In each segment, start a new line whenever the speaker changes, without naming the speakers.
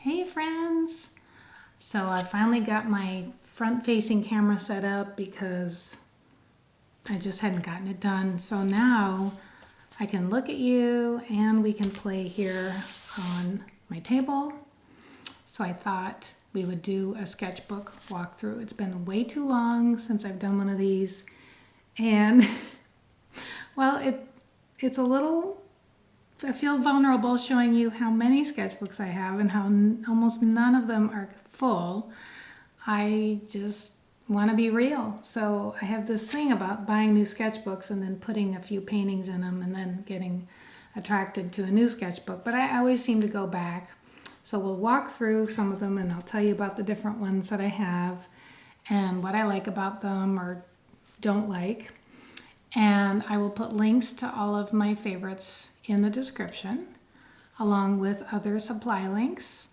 Hey friends! So I finally got my front-facing camera set up because I just hadn't gotten it done. So now I can look at you and we can play here on my table. So I thought we would do a sketchbook walkthrough. It's been way too long since I've done one of these. And well, it's a little, I feel vulnerable showing you how many sketchbooks I have and how almost none of them are full. I just want to be real. So I have this thing about buying new sketchbooks and then putting a few paintings in them and then getting attracted to a new sketchbook. But I always seem to go back. So we'll walk through some of them and I'll tell you about the different ones that I have and what I like about them or don't like. And I will put links to all of my favorites in the description, along with other supply links.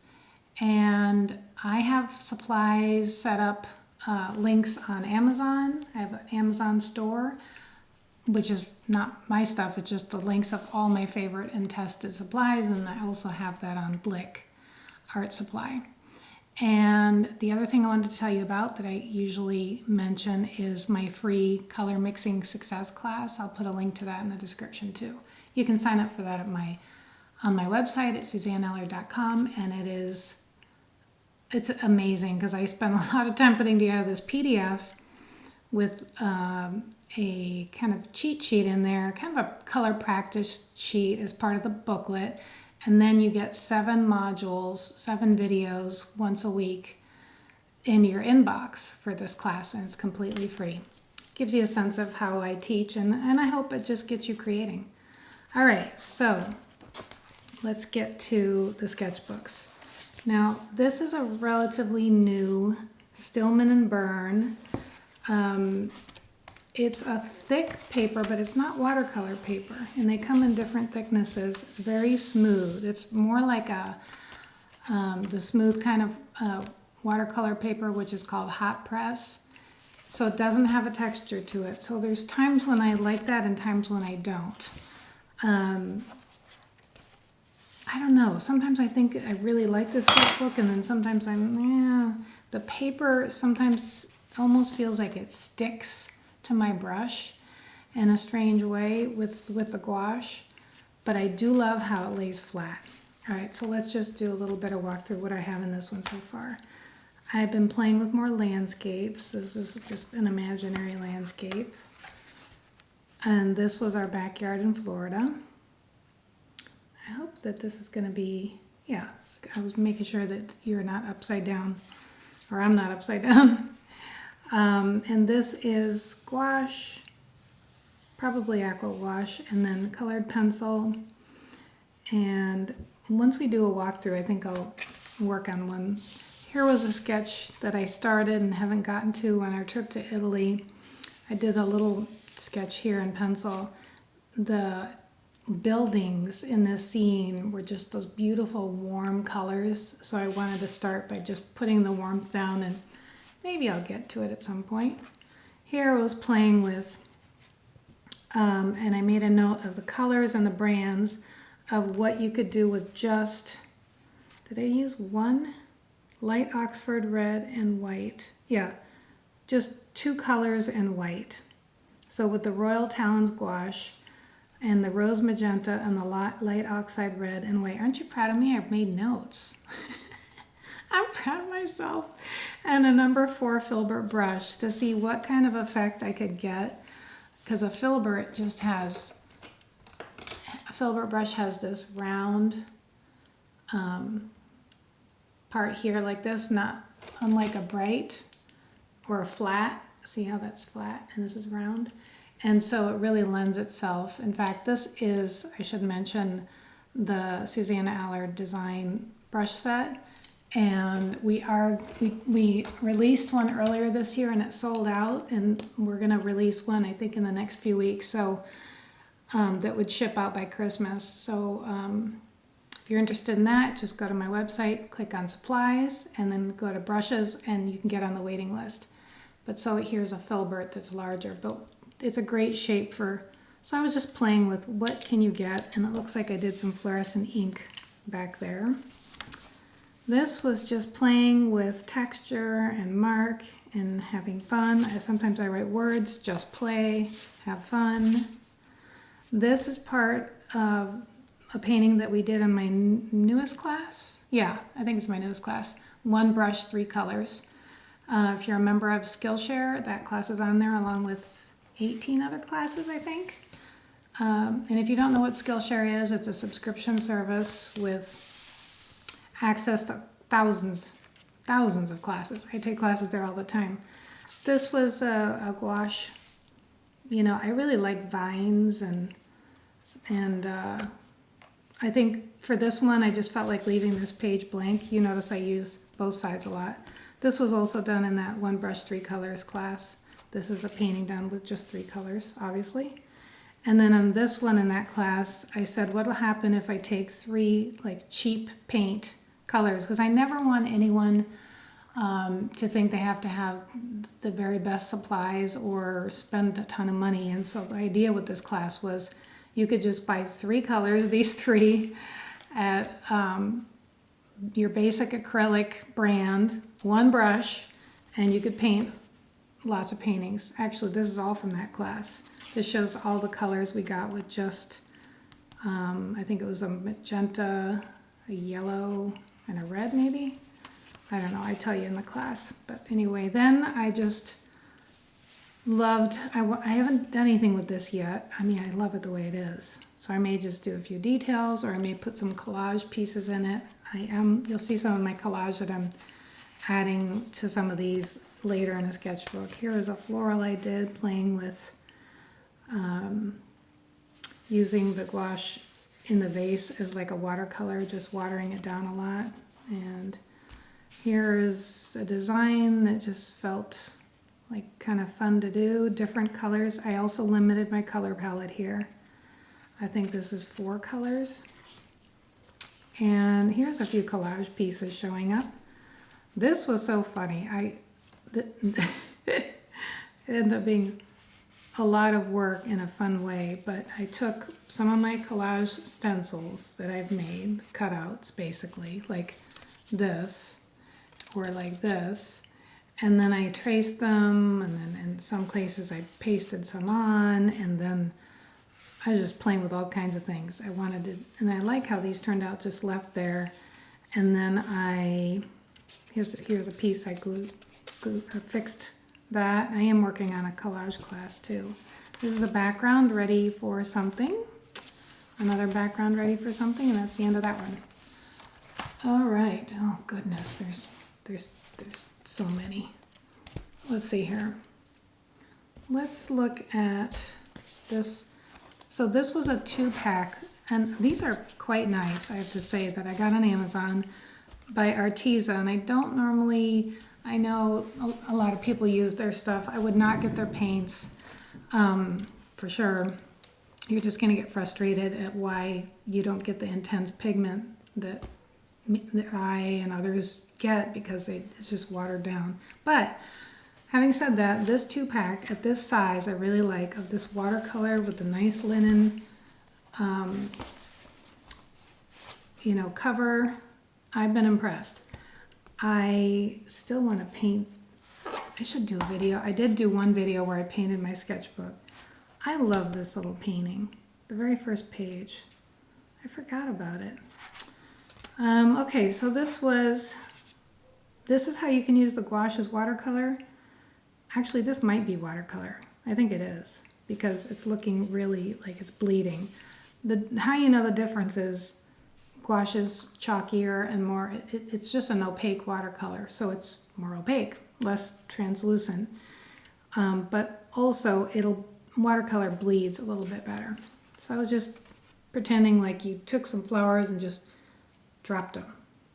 And I have supplies set up, links on Amazon. I have an Amazon store, which is not my stuff, it's just the links of all my favorite and tested supplies. And I also have that on Blick Art Supply. And the other thing I wanted to tell you about that I usually mention is my free color mixing success class. I'll put a link to that in the description too. You can sign up for that on my website at SuzanneAllard.com, and it's amazing because I spent a lot of time putting together this PDF with a kind of cheat sheet in there, kind of a color practice sheet as part of the booklet. And then you get 7 modules, 7 videos once a week in your inbox for this class, and it's completely free. Gives you a sense of how I teach, and I hope it just gets you creating. All right, so let's get to the sketchbooks. Now, this is a relatively new Stillman and Burn. It's a thick paper, but it's not watercolor paper, and they come in different thicknesses. It's very smooth. It's more like the smooth kind of watercolor paper, which is called hot press. So it doesn't have a texture to it. So there's times when I like that and times when I don't. I don't know. Sometimes I think I really like this sketchbook, and then sometimes the paper sometimes almost feels like it sticks to my brush in a strange way with the gouache, but I do love how it lays flat. All right, so let's just do a little bit of walkthrough what I have in this one so far. I've been playing with more landscapes. This is just an imaginary landscape. And this was our backyard in Florida. I hope that this is going to be, yeah, I was making sure that you're not upside down, or I'm not upside down. And this is gouache, probably aqua gouache, and then colored pencil. And once we do a walkthrough, I think I'll work on one. Here was a sketch that I started and haven't gotten to on our trip to Italy. I did a little sketch here in pencil. The buildings in this scene were just those beautiful warm colors, so I wanted to start by just putting the warmth down, and maybe I'll get to it at some point. Here I was playing with, and I made a note of the colors and the brands of what you could do with just, did I use one? Light Oxford red and white. Yeah, just 2 colors and white. So with the Royal Talons gouache and the rose magenta and the light oxide red and white. Aren't you proud of me? I've made notes. I'm proud of myself. And a number 4 filbert brush to see what kind of effect I could get, because a filbert brush has this round part here like this, not unlike a bright or a flat. See how that's flat and this is round? And so it really lends itself. In fact, this is, I should mention, the Suzanne Allard design brush set. And we released one earlier this year and it sold out, and we're gonna release one I think in the next few weeks, so that would ship out by Christmas. So if you're interested in that, just go to my website, click on supplies, and then go to brushes, and you can get on the waiting list. But so here's a filbert that's larger, but it's a great shape for, so I was just playing with what can you get, and it looks like I did some fluorescent ink back there. This was just playing with texture and mark and having fun. Sometimes I write words, just play, have fun. This is part of a painting that we did in my newest class. Yeah, I think it's my newest class. One brush, three colors. If you're a member of Skillshare, that class is on there along with 18 other classes, I think. And if you don't know what Skillshare is, it's a subscription service with access to thousands of classes. I take classes there all the time. This was a gouache. You know, I really like vines and I think for this one, I just felt like leaving this page blank. You notice I use both sides a lot. This was also done in that one brush, three colors class. This is a painting done with just three colors, obviously. And then on this one in that class, I said, what'll happen if I take three like cheap paint colors? Because I never want anyone to think they have to have the very best supplies or spend a ton of money. And so the idea with this class was you could just buy three colors, these three, at your basic acrylic brand, one brush, and you could paint lots of paintings. Actually, this is all from that class. This shows all the colors we got with just, I think it was a magenta, a yellow, and a red maybe? I don't know, I tell you in the class. But anyway, then I just loved, I haven't done anything with this yet. I mean, I love it the way it is. So I may just do a few details or I may put some collage pieces in it. You'll see some of my collage that I'm adding to some of these later in a sketchbook. Here is a floral I did playing with using the gouache in the vase as like a watercolor, just watering it down a lot. And here is a design that just felt like kind of fun to do, different colors. I also limited my color palette here. I think this is 4 colors. And here's a few collage pieces showing up. This was so funny. It ended up being a lot of work in a fun way, but I took some of my collage stencils that I've made, cutouts basically, like this or like this, and then I traced them, and then in some places I pasted some on, and then I was just playing with all kinds of things. I wanted to, and I like how these turned out just left there. And then here's a piece I fixed that. I am working on a collage class too. This is a background ready for something. Another background ready for something, and that's the end of that one. All right. Oh goodness, there's so many. Let's see here. Let's look at this. So this was a 2-pack, and these are quite nice, I have to say, that I got on Amazon by Arteza. And I don't normally, I know a lot of people use their stuff. I would not get their paints, for sure. You're just going to get frustrated at why you don't get the intense pigment that I and others get, because it's just watered down. But having said that, this 2-pack at this size I really like, of this watercolor with the nice linen cover. I've been impressed. I still want to paint. I should do a video. I did do one video where I painted my sketchbook. I love this little painting. The very first page. I forgot about it. Okay, so this is how you can use the gouache as watercolor. Actually, this might be watercolor. I think it is, because it's looking really like it's bleeding. How you know the difference is gouache is chalkier and more, it's just an opaque watercolor, so it's more opaque, less translucent. But also, watercolor bleeds a little bit better. So I was just pretending like you took some flowers and just dropped them.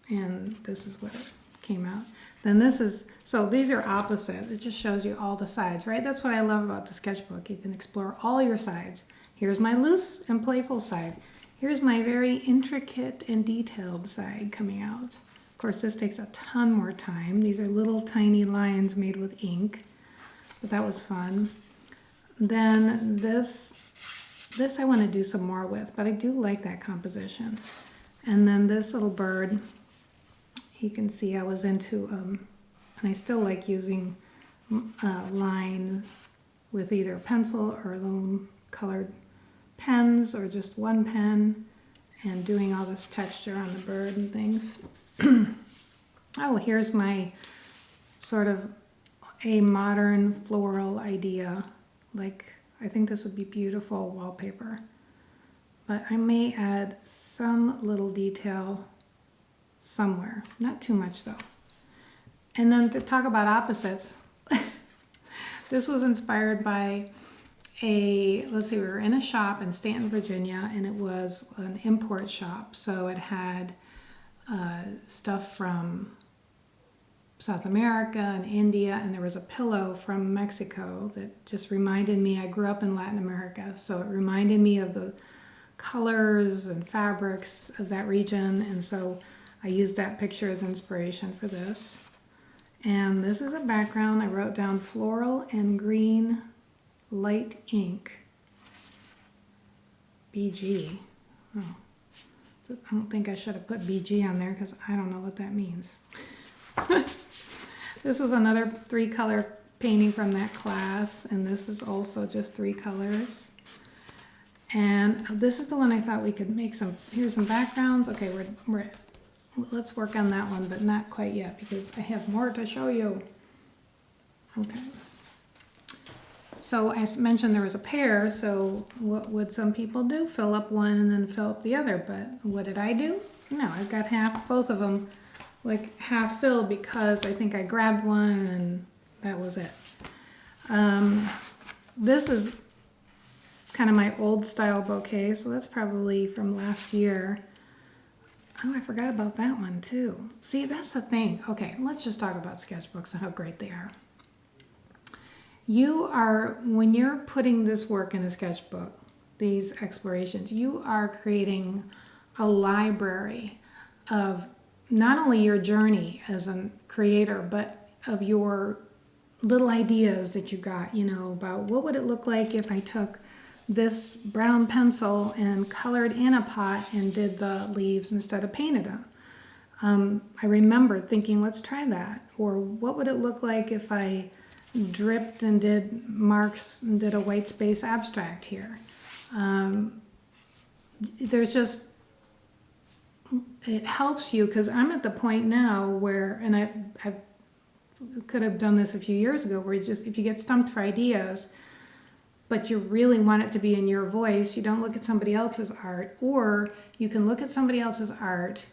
And this is what it came out. Then so these are opposite. It just shows you all the sides, right? That's what I love about the sketchbook. You can explore all your sides. Here's my loose and playful side. Here's my very intricate and detailed side coming out. Of course, this takes a ton more time. These are little tiny lines made with ink, but that was fun. Then this I want to do some more with, but I do like that composition. And then this little bird, you can see I was into, and I still like using lines with either a pencil or little colored pens or just one pen, and doing all this texture on the bird and things. Oh, here's my sort of a modern floral idea. Like, I think this would be beautiful wallpaper. But I may add some little detail somewhere. Not too much though. And then to talk about opposites, this was inspired by let's see, we were in a shop in Stanton, Virginia, and it was an import shop. So it had stuff from South America and India, and there was a pillow from Mexico that just reminded me, I grew up in Latin America, so it reminded me of the colors and fabrics of that region, and so I used that picture as inspiration for this. And this is a background. I wrote down floral and green light ink. BG. Oh. I don't think I should have put BG on there because I don't know what that means. This was another 3-color painting from that class, and this is also just 3 colors. And this is the one I thought we could make some, here's some backgrounds. Okay, let's work on that one, but not quite yet because I have more to show you. Okay. So I mentioned there was a pair, so what would some people do? Fill up one and then fill up the other, but what did I do? No, I've got both of them like half filled because I think I grabbed one and that was it. This is kind of my old style bouquet, so that's probably from last year. Oh, I forgot about that one too. See, that's the thing. Okay, let's just talk about sketchbooks and how great they are. When you're putting this work in a sketchbook, these explorations, you are creating a library of not only your journey as a creator, but of your little ideas that you got, about what would it look like if I took this brown pencil and colored in a pot and did the leaves instead of painted them. I remember thinking, let's try that. Or what would it look like if I dripped and did marks and did a white space abstract here? It helps you, because I'm at the point now where, and I could have done this a few years ago, where if you get stumped for ideas, but you really want it to be in your voice, you don't look at somebody else's art, or you can look at somebody else's art,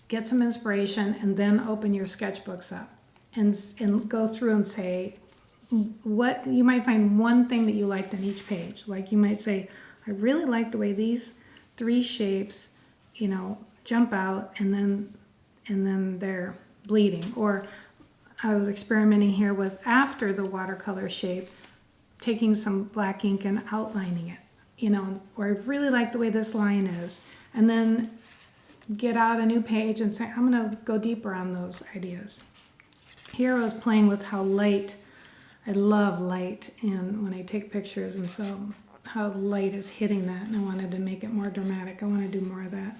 get some inspiration, and then open your sketchbooks up and go through and say, what you might find one thing that you liked on each page. Like you might say, I really like the way these 3 shapes, jump out and then they're bleeding. Or I was experimenting here with, after the watercolor shape, taking some black ink and outlining it, or I really like the way this line is, and then get out a new page and say, I'm going to go deeper on those ideas. Here I was playing with how light, I love light, and when I take pictures, and so how light is hitting that, and I wanted to make it more dramatic. I want to do more of that.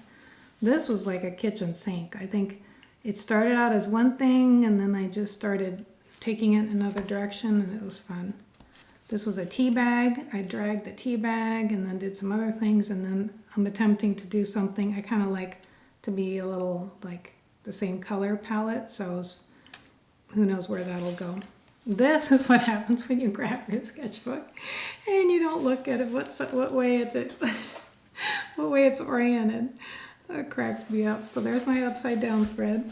This was like a kitchen sink. I think it started out as one thing, and then I just started taking it another direction, and it was fun. This was a tea bag. I dragged the tea bag and then did some other things, and then I'm attempting to do something. I kind of like to be a little like the same color palette, so who knows where that'll go. This is what happens when you grab your sketchbook and you don't look at it. What way it's oriented. That cracks me up. So there's my upside down spread.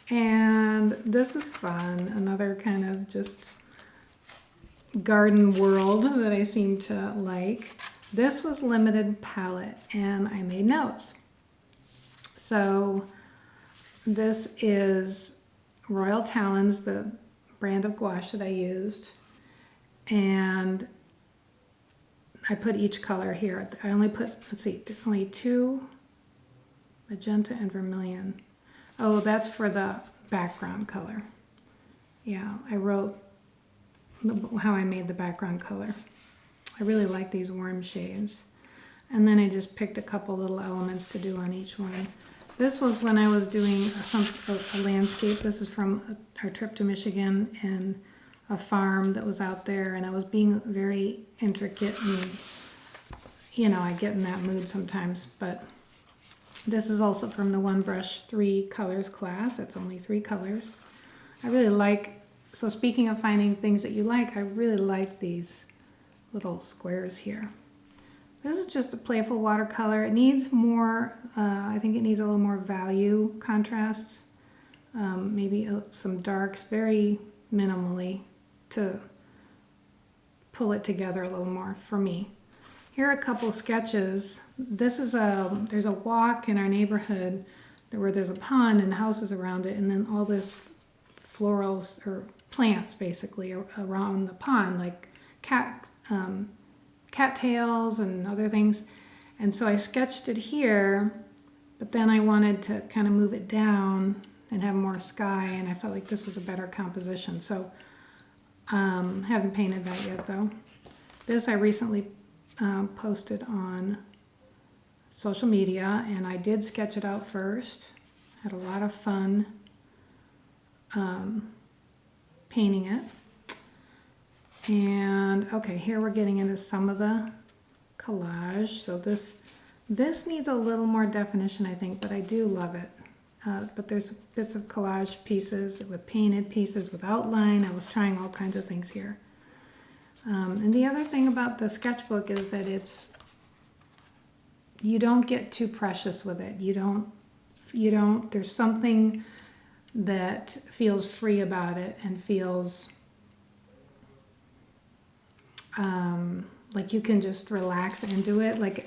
And this is fun. Another kind of just garden world that I seem to like. This was limited palette, and I made notes. So this is Royal Talons, the brand of gouache that I used. And I put each color here. I only put, only 2 magenta and vermilion. Oh, that's for the background color. Yeah, I wrote how I made the background color. I really like these warm shades. And then I just picked a couple little elements to do on each one. This was when I was doing a landscape. This is from our trip to Michigan and a farm that was out there, and I was being very intricate, and you know, I get in that mood sometimes. But this is also from the One Brush 3 Colors class. It's only 3 colors. I really like, so speaking of finding things that you like, I really like these little squares here. This is just a playful watercolor. It needs more, I think it needs a little more value contrasts, maybe some darks, very minimally, to pull it together a little more for me. Here are a couple sketches. This is there's a walk in our neighborhood where there's a pond and houses around it, and then all this florals or plants basically around the pond, like cattails and other things. And so I sketched it here, but then I wanted to kind of move it down and have more sky, and I felt like this was a better composition. So haven't painted that yet though. This I recently posted on social media, and I did sketch it out first. Had a lot of fun painting it. And okay, here we're getting into some of the collage. So this needs a little more definition, I think, but I do love it. But there's bits of collage pieces with painted pieces with outline. I was trying all kinds of things here. And the other thing about the sketchbook is that you don't get too precious with it. You don't, there's something that feels free about it and feels like you can just relax into it. Like,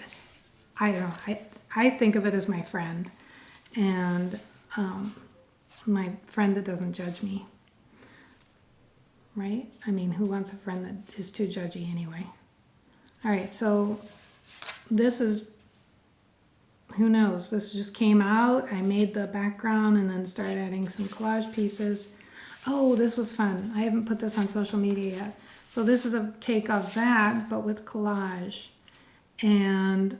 I don't know, I think of it as my friend, and my friend that doesn't judge me, right? I mean, who wants a friend that is too judgy anyway? All right, so this is, who knows, this just came out. I made the background and then started adding some collage pieces. Oh, this was fun. I haven't put this on social media yet. So this is a take of that, but with collage. And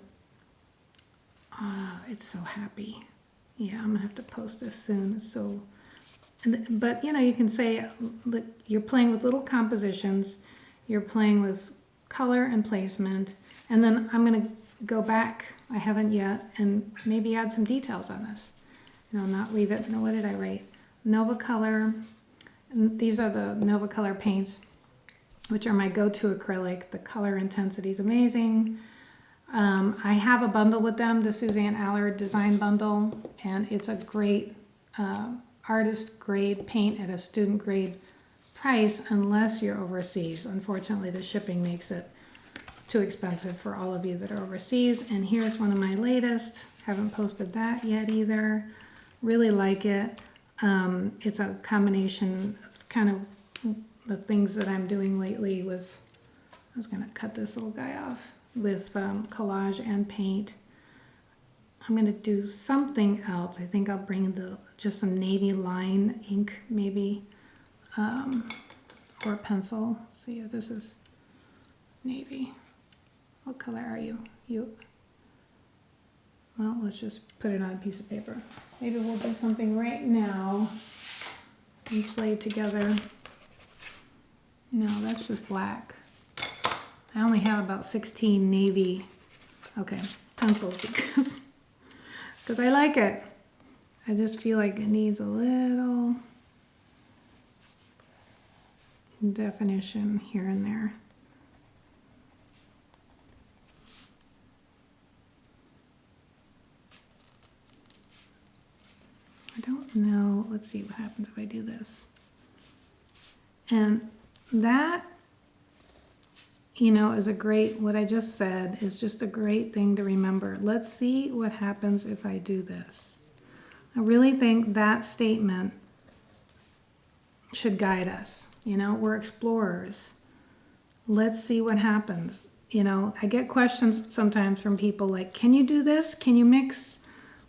it's so happy. Yeah, I'm gonna have to post this soon. So, but you know, you can say that you're playing with little compositions, you're playing with color and placement, and then I'm gonna go back, I haven't yet, and maybe add some details on this. You know, not leave it, no, what did I write? Nova Color, and these are the Nova Color paints, which are my go-to acrylic. The color intensity is amazing. I have a bundle with them, the Suzanne Allard design bundle, and it's a great artist grade paint at a student grade price unless you're overseas. Unfortunately, the shipping makes it too expensive for all of you that are overseas. And here's one of my latest. Haven't posted that yet either. Really like it. It's a combination of kind of the things that I'm doing lately with, I was gonna cut this little guy off, with collage and paint. I'm gonna do something else. I think I'll bring just some navy line ink maybe, or pencil. See if this is navy. What color are you? Well, let's just put it on a piece of paper. Maybe we'll do something right now and play together. No, that's just black. I only have about 16 navy, pencils because I like it. I just feel like it needs a little definition here and there. I don't know. Let's see what happens if I do this. And that, you know, is a great, what I just said is just a great thing to remember. Let's see what happens if I do this. I really think that statement should guide us. You know, we're explorers. Let's see what happens. You know, I get questions sometimes from people like, can you do this? Can you mix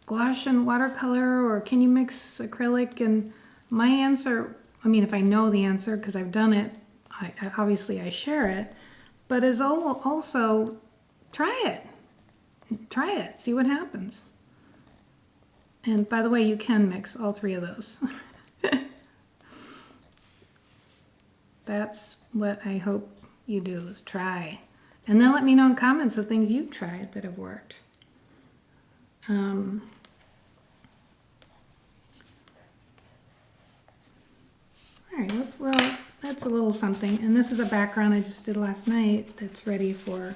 gouache and watercolor, or can you mix acrylic? And my answer, I mean, if I know the answer because I've done it, obviously I share it, but is also try it, see what happens. And by the way, you can mix all three of those. That's what I hope you do, is try. And then let me know in comments the things you've tried that have worked. All right, well, that's a little something. And this is a background I just did last night that's ready for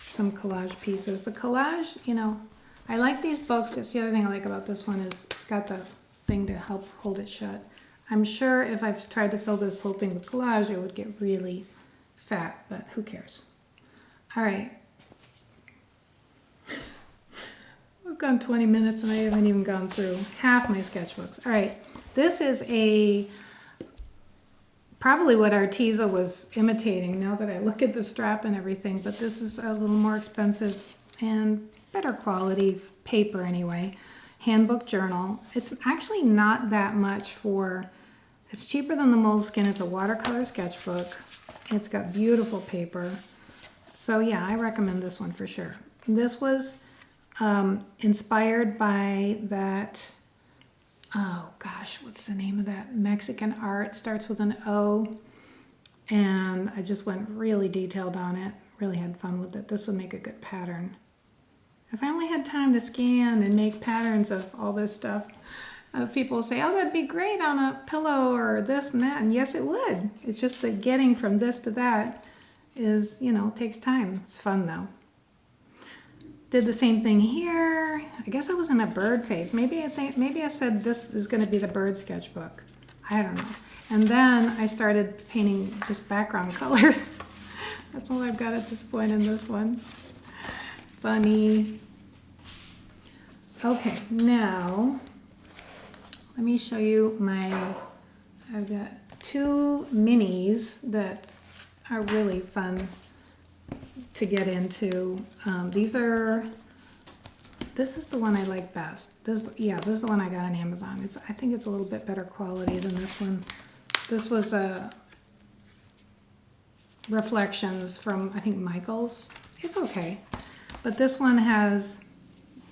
some collage pieces. The collage, you know, I like these books. That's the other thing I like about this one, is it's got the thing to help hold it shut. I'm sure if I've tried to fill this whole thing with collage, it would get really fat, but who cares? All right. We've gone 20 minutes and I haven't even gone through half my sketchbooks. All right, this is probably what Arteza was imitating now that I look at the strap and everything, but this is a little more expensive and better quality paper anyway. Handbook journal. It's actually not that much for, it's cheaper than the Moleskine. It's a watercolor sketchbook. It's got beautiful paper. So yeah, I recommend this one for sure. This was inspired by that, oh gosh, what's the name of that Mexican art? Starts with an O. And I just went really detailed on it. Really had fun with it. This would make a good pattern. If I only had time to scan and make patterns of all this stuff, people say, oh, that'd be great on a pillow or this and that. And yes, it would. It's just that getting from this to that is, you know, takes time. It's fun though. Did the same thing here. I guess I was in a bird phase. Maybe I said this is going to be the bird sketchbook. I don't know. And then I started painting just background colors. That's all I've got at this point in this one. Funny. Okay, now let me show you I've got two minis that are really fun to get into. This is the one I like best. This is the one I got on Amazon. I think it's a little bit better quality than this one. This was Reflections from, I think, Michael's. It's okay. But this one has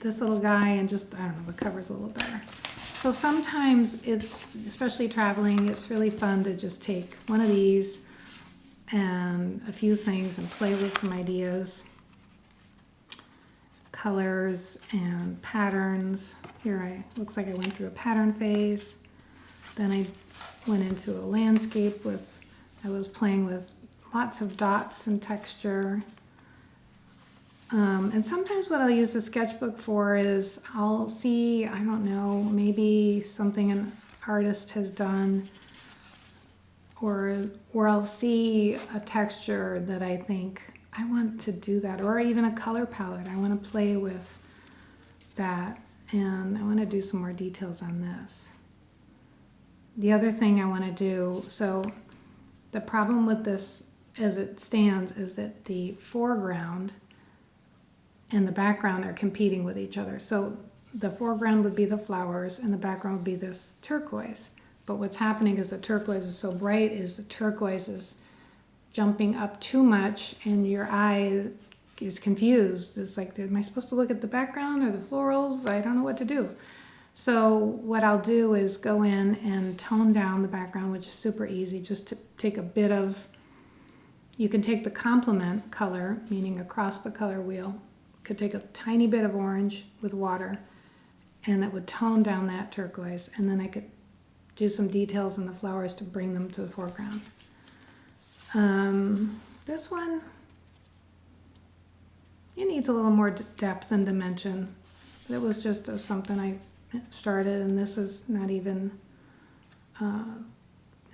this little guy and just, I don't know, the cover's a little better. So sometimes it's, especially traveling, it's really fun to just take one of these and a few things and play with some ideas, colors and patterns. Here looks like I went through a pattern phase. Then I went into a landscape I was playing with lots of dots and texture. And sometimes what I'll use the sketchbook for is I'll see, I don't know, maybe something an artist has done, or I'll see a texture that I think I want to do that, or even a color palette. I want to play with that, and I want to do some more details on this. The other thing I want to do, so the problem with this as it stands is that the foreground and the background are competing with each other. So the foreground would be the flowers and the background would be this turquoise. But what's happening is the turquoise is so bright is the turquoise is jumping up too much and your eye is confused. It's like, am I supposed to look at the background or the florals? I don't know what to do. So what I'll do is go in and tone down the background, which is super easy, just to take a bit of, you can take the complement color, meaning across the color wheel, could take a tiny bit of orange with water, and that would tone down that turquoise, and then I could do some details in the flowers to bring them to the foreground. This one, it needs a little more depth and dimension. It was just something I started, and this is not even,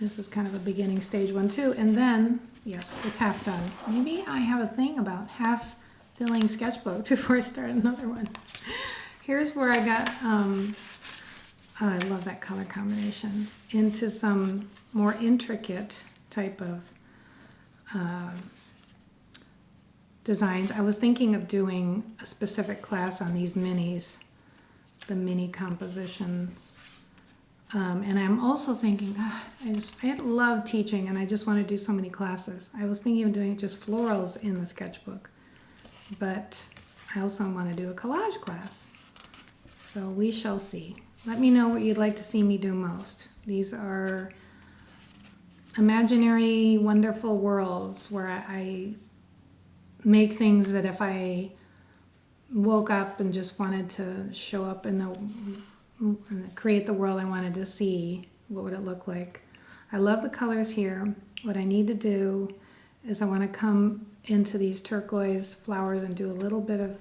this is kind of a beginning stage one too. And then, yes, it's half done. Maybe I have a thing about half filling sketchbook before I start another one. Here's where I got, oh, I love that color combination, into some more intricate type of designs. I was thinking of doing a specific class on these minis, the mini compositions. And I'm also thinking, I love teaching and I just want to do so many classes. I was thinking of doing just florals in the sketchbook, but I also want to do a collage class. So we shall see. Let me know what you'd like to see me do most. These are imaginary, wonderful worlds where I make things that if I woke up and just wanted to show up in create the world I wanted to see, what would it look like? I love the colors here. What I need to do is I want to come into these turquoise flowers and do a little bit of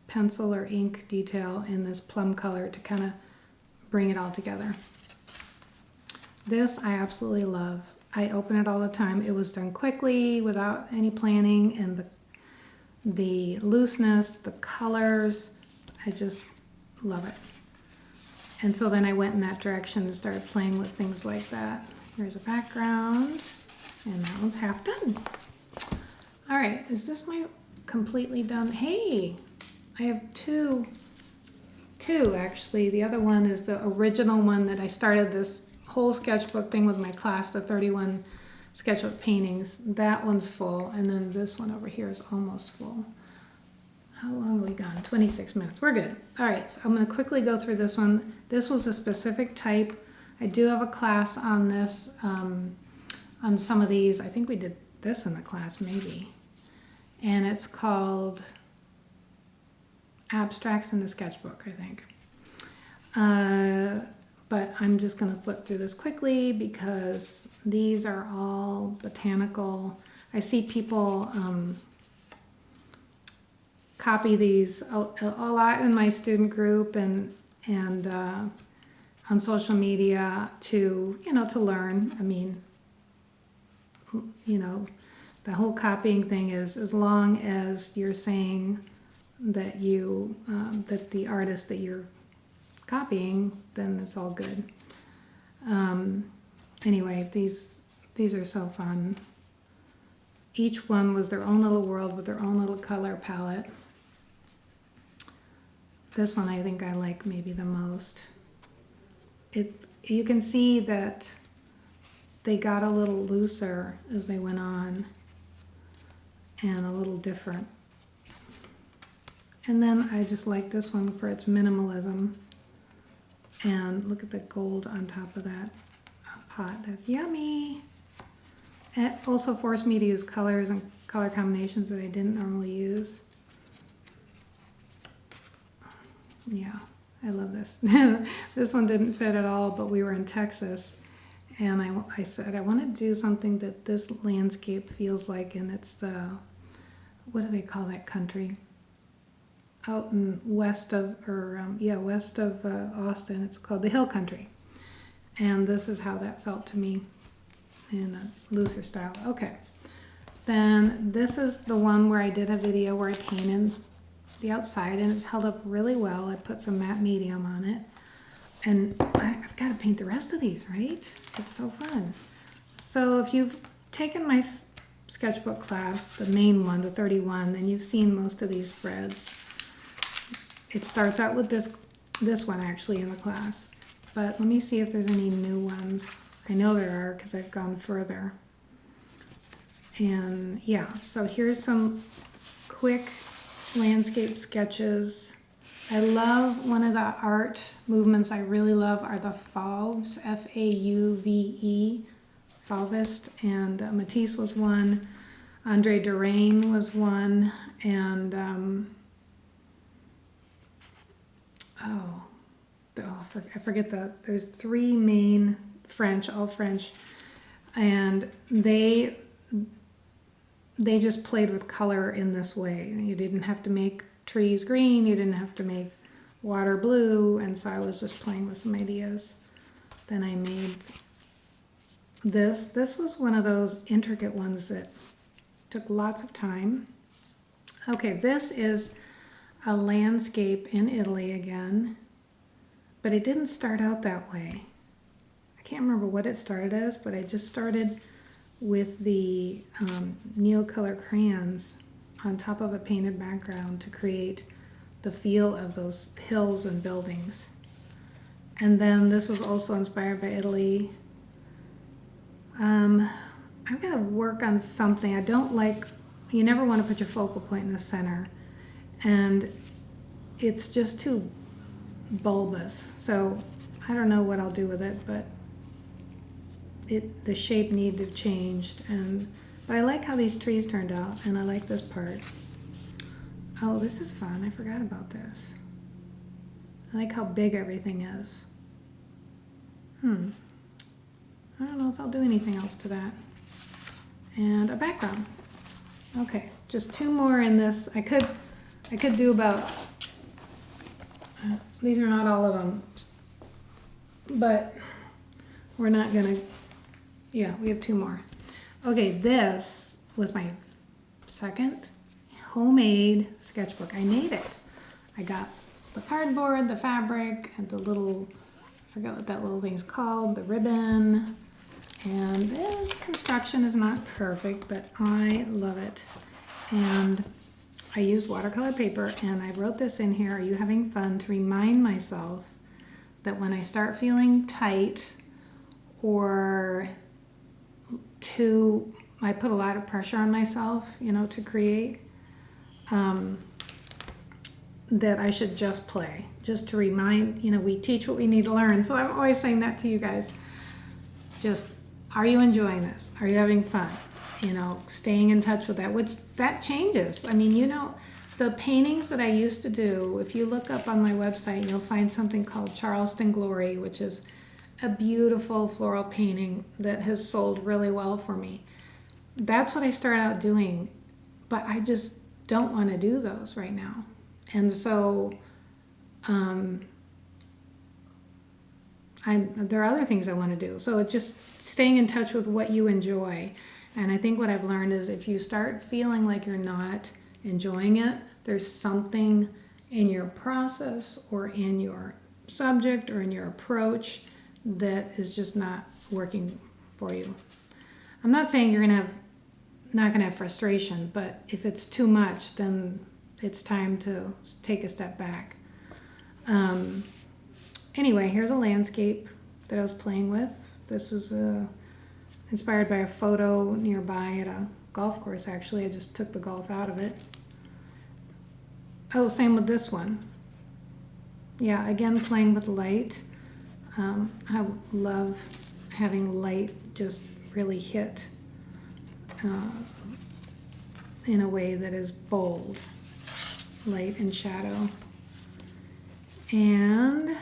pencil or ink detail in this plum color to kind of bring it all together. This I absolutely love. I open it all the time. It was done quickly without any planning, and the looseness, the colors, I just love it. And so then I went in that direction and started playing with things like that. Here's a background, and that one's half done. All right, is this my completely done? Hey, I have two actually. The other one is the original one that I started. This whole sketchbook thing was my class, the 31 sketchbook paintings. That one's full, and then this one over here is almost full. How long have we gone? 26 minutes. We're good. All right, so I'm going to quickly go through this one. This was a specific type. I do have a class on this, on some of these. I think we did this in the class, maybe. And it's called Abstracts in the Sketchbook, I think. But I'm just going to flip through this quickly because these are all botanical. I see people copy these a lot in my student group and on social media to, to learn. I mean, the whole copying thing is as long as you're saying that that the artist that you're copying, then it's all good. Anyway, these are so fun. Each one was their own little world with their own little color palette. This one I think I like maybe the most. You can see that they got a little looser as they went on and a little different. And then I just like this one for its minimalism. And look at the gold on top of that pot. That's yummy. It also forced me to use colors and color combinations that I didn't normally use. Yeah, I love this. This one didn't fit at all, but we were in Texas. And I said, I want to do something that this landscape feels like, and it's what do they call that country? Out in west of Austin. It's called the Hill Country. And this is how that felt to me in a looser style. Okay. Then this is the one where I did a video where I painted the outside, and it's held up really well. I put some matte medium on it. And I've got to paint the rest of these, right? It's so fun. So if you've taken my sketchbook class, the main one, the 31, then you've seen most of these spreads. It starts out with this one actually in the class. But let me see if there's any new ones. I know there are because I've gone further. And yeah, so here's some quick landscape sketches. I love one of the art movements I really love are the Fauves, F-A-U-V-E, Fauvist, and Matisse was one. Andre Derain was one, and I forget there's three main French, all French, and they just played with color in this way. You didn't have to make trees green, you didn't have to make water blue, and so I was just playing with some ideas. Then I made this. This was one of those intricate ones that took lots of time. Okay, this is a landscape in Italy again, but it didn't start out that way. I can't remember what it started as, but I just started with the Neocolor crayons on top of a painted background to create the feel of those hills and buildings. And then this was also inspired by Italy. I'm going to work on something. I don't like, you never want to put your focal point in the center. And it's just too bulbous. So I don't know what I'll do with it, but the shape needed to have changed. But I like how these trees turned out, and I like this part. Oh, this is fun. I forgot about this. I like how big everything is. I don't know if I'll do anything else to that. And a background. Okay, just 2 more in this. I could do about, these are not all of them, but we're not gonna, yeah, we have 2 more. Okay, this was my second homemade sketchbook. I made it. I got the cardboard, the fabric, and the little, I forget what that little thing is called, the ribbon. And this construction is not perfect, but I love it. And I used watercolor paper, and I wrote this in here, "Are you having fun?" to remind myself that when I start feeling tight or I put a lot of pressure on myself, to create, that I should just play, just to remind, we teach what we need to learn. So I'm always saying that to you guys. Just, are you enjoying this? Are you having fun? Staying in touch with that, which that changes. I mean, the paintings that I used to do, if you look up on my website, you'll find something called Charleston Glory, which is a beautiful floral painting that has sold really well for me. That's what I started out doing, but I just don't want to do those right now. And so there are other things I want to do. So it's just staying in touch with what you enjoy. And I think what I've learned is if you start feeling like you're not enjoying it, there's something in your process or in your subject or in your approach that is just not working for you. I'm not saying you're not gonna have frustration, but if it's too much, then it's time to take a step back. Anyway, here's a landscape that I was playing with. This was inspired by a photo nearby at a golf course, actually. I just took the golf out of it. Oh, same with this one. Yeah, again, playing with light. I love having light just really hit in a way that is bold, light and shadow. And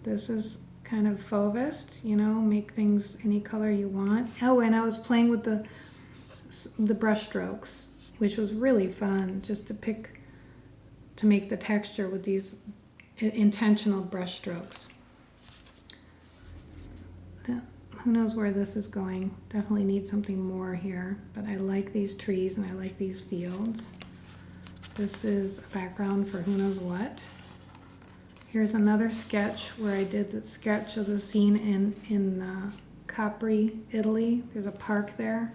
this is kind of Fauvist, make things any color you want. Oh, and I was playing with the brush strokes, which was really fun, just to make the texture with these intentional brush strokes. Who knows where this is going? Definitely need something more here, but I like these trees and I like these fields. This is a background for who knows what. Here's another sketch where I did the sketch of the scene in Capri, Italy. There's a park there.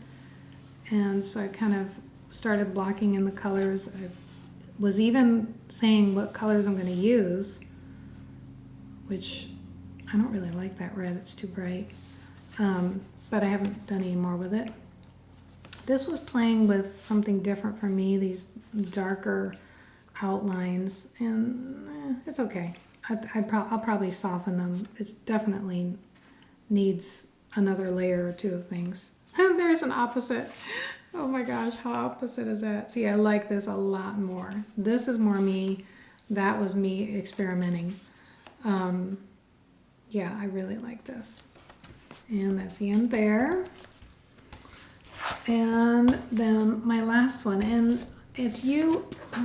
And so I kind of started blocking in the colors. I was even saying what colors I'm going to use, which I don't really like that red. It's too bright. But I haven't done any more with it. This was playing with something different for me, these darker outlines, and it's okay. I'll probably soften them. It definitely needs another layer or 2 of things. There's an opposite. Oh my gosh, how opposite is that? See, I like this a lot more. This is more me. That was me experimenting. Yeah, I really like this. And that's the end there. And then my last one. And I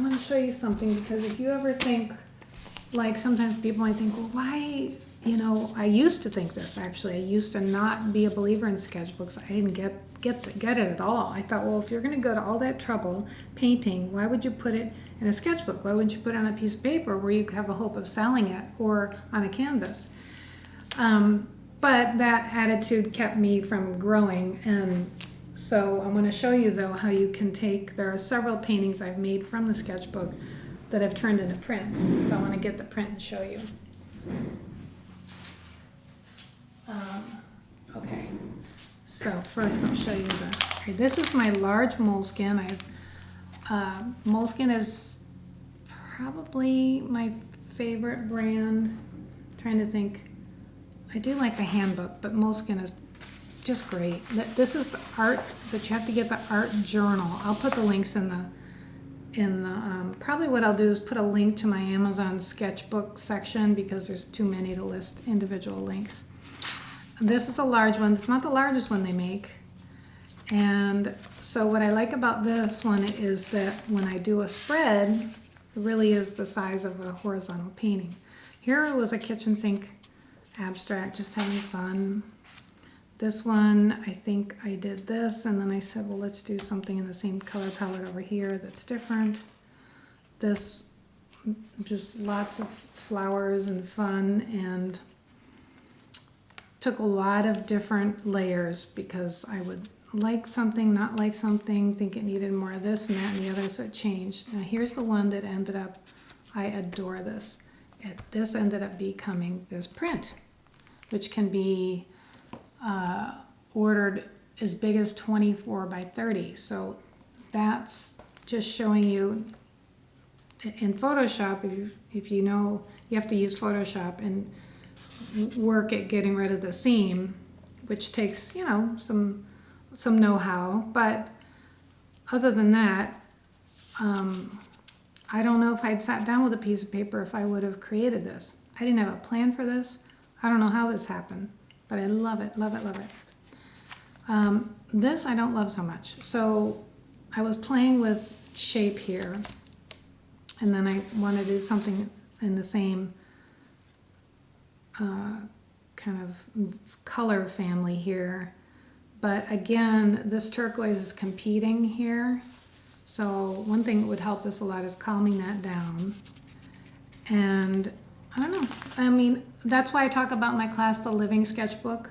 want to show you something, because if you ever think, like sometimes people might think, well, why, I used to think this actually. I used to not be a believer in sketchbooks. I didn't get it at all. I thought, well, if you're going to go to all that trouble painting, why would you put it in a sketchbook? Why wouldn't you put it on a piece of paper where you have a hope of selling it, or on a canvas? But that attitude kept me from growing, and so I want to show you though how you can there are several paintings I've made from the sketchbook that I've turned into prints. So I want to get the print and show you. Okay, so first I'll show you this is my large moleskin. Moleskin is probably my favorite brand. Trying to think. I do like the handbook, but Moleskine is just great. This is the art, but you have to get the art journal. I'll put the links in the probably what I'll do is put a link to my Amazon sketchbook section because there's too many to list individual links. This is a large one. It's not the largest one they make. And so what I like about this one is that when I do a spread, it really is the size of a horizontal painting. Here was a kitchen sink abstract, just having fun. This one, I think I did this, and then I said, well, let's do something in the same color palette over here that's different. This, just lots of flowers and fun, and took a lot of different layers because I would like something, not like something, think it needed more of this and that and the other, so it changed. Now here's the one that ended up, I adore this. This ended up becoming this print, which can be ordered as big as 24 by 30. So that's just showing you in Photoshop, if you know, you have to use Photoshop and work at getting rid of the seam, which takes, you know, some know-how. But other than that, I don't know if I'd sat down with a piece of paper if I would have created this. I didn't have a plan for this. I don't know how this happened, but I love it, love it, love it. This I don't love so much. So I was playing with shape here, and then I want to do something in the same kind of color family here. But again, this turquoise is competing here. So one thing that would help this a lot is calming that down. And I don't know, I mean, that's why I talk about my class, the Living Sketchbook.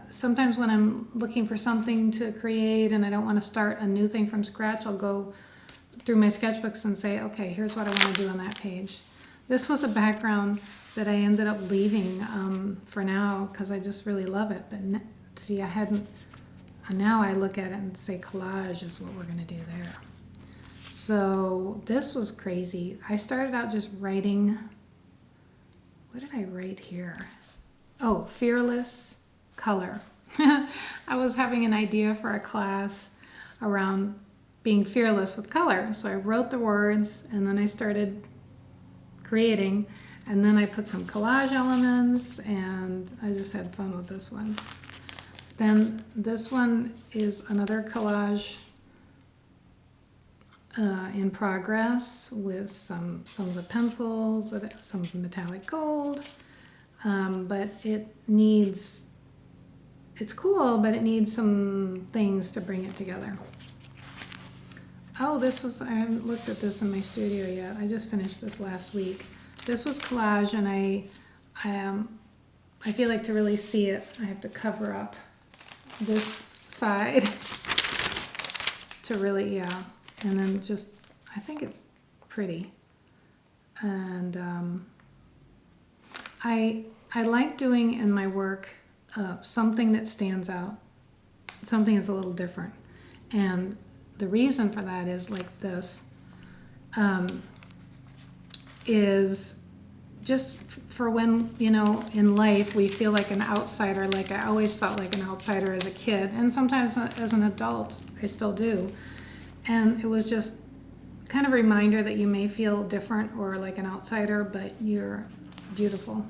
Sometimes when I'm looking for something to create and I don't want to start a new thing from scratch, I'll go through my sketchbooks and say, okay, here's what I want to do on that page. This was a background that I ended up leaving for now because I just really love it. But see, I hadn't, now I look at it and say collage is what we're going to do there. So this was crazy. I started out just writing, what did I write here? Oh, fearless color. I was having an idea for a class around being fearless with color. So I wrote the words and then I started creating, and then I put some collage elements, and I just had fun with this one. Then this one is another collage in progress with some of the pencils, some metallic gold, but it needs, it's cool, but it needs some things to bring it together. Oh, this was, I haven't looked at this in my studio yet. I just finished this last week. This was collage, and I feel like to really see it, I have to cover up this side to really, yeah. And then just, I think it's pretty. And I like doing in my work something that stands out, something that's a little different. And the reason for that is like this, is just for when, you know, in life we feel like an outsider, like I always felt like an outsider as a kid, and sometimes as an adult, I still do. And it was just kind of a reminder that you may feel different or like an outsider, but you're beautiful.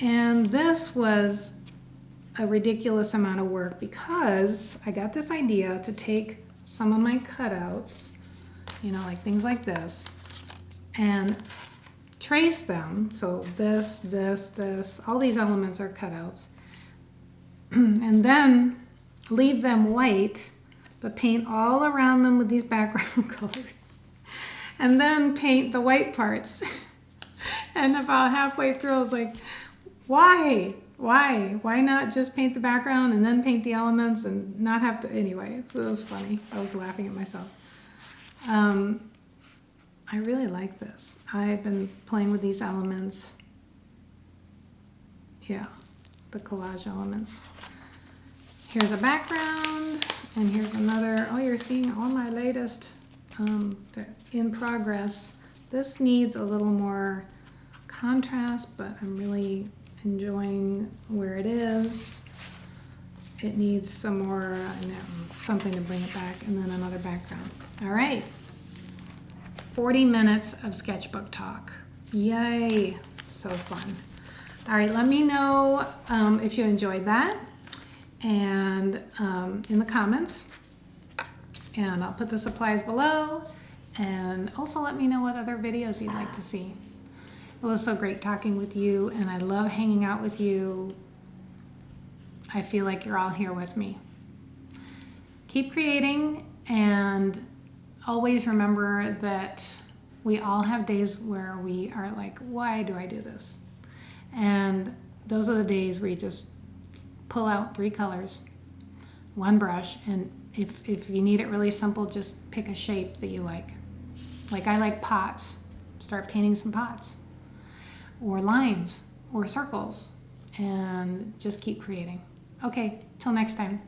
And this was a ridiculous amount of work because I got this idea to take some of my cutouts, you know, like things like this, and trace them. So this, all these elements are cutouts. And then leave them white, but paint all around them with these background colors. And then paint the white parts. And about halfway through, I was like, why? Why not just paint the background and then paint the elements and not have to, anyway, so it was funny. I was laughing at myself. I really like this. I've been playing with these elements. Yeah, the collage elements. Here's a background, and here's another. Oh, you're seeing all my latest in progress. This needs a little more contrast, but I'm really enjoying where it is. It needs some more, something to bring it back, and then another background. All right, 40 minutes of sketchbook talk. Yay, so fun. All right, let me know if you enjoyed that, and in the comments, and I'll put the supplies below, and also let me know what other videos you'd like to see. It was so great talking with you, and I love hanging out with you. I feel like you're all here with me. Keep creating, and always remember that we all have days where we are like, why do I do this? And those are the days where you just pull out 3 colors, 1 brush, and if you need it really simple, just pick a shape that you like. Like I like pots. Start painting some pots, or lines, or circles, and just keep creating. Okay, till next time.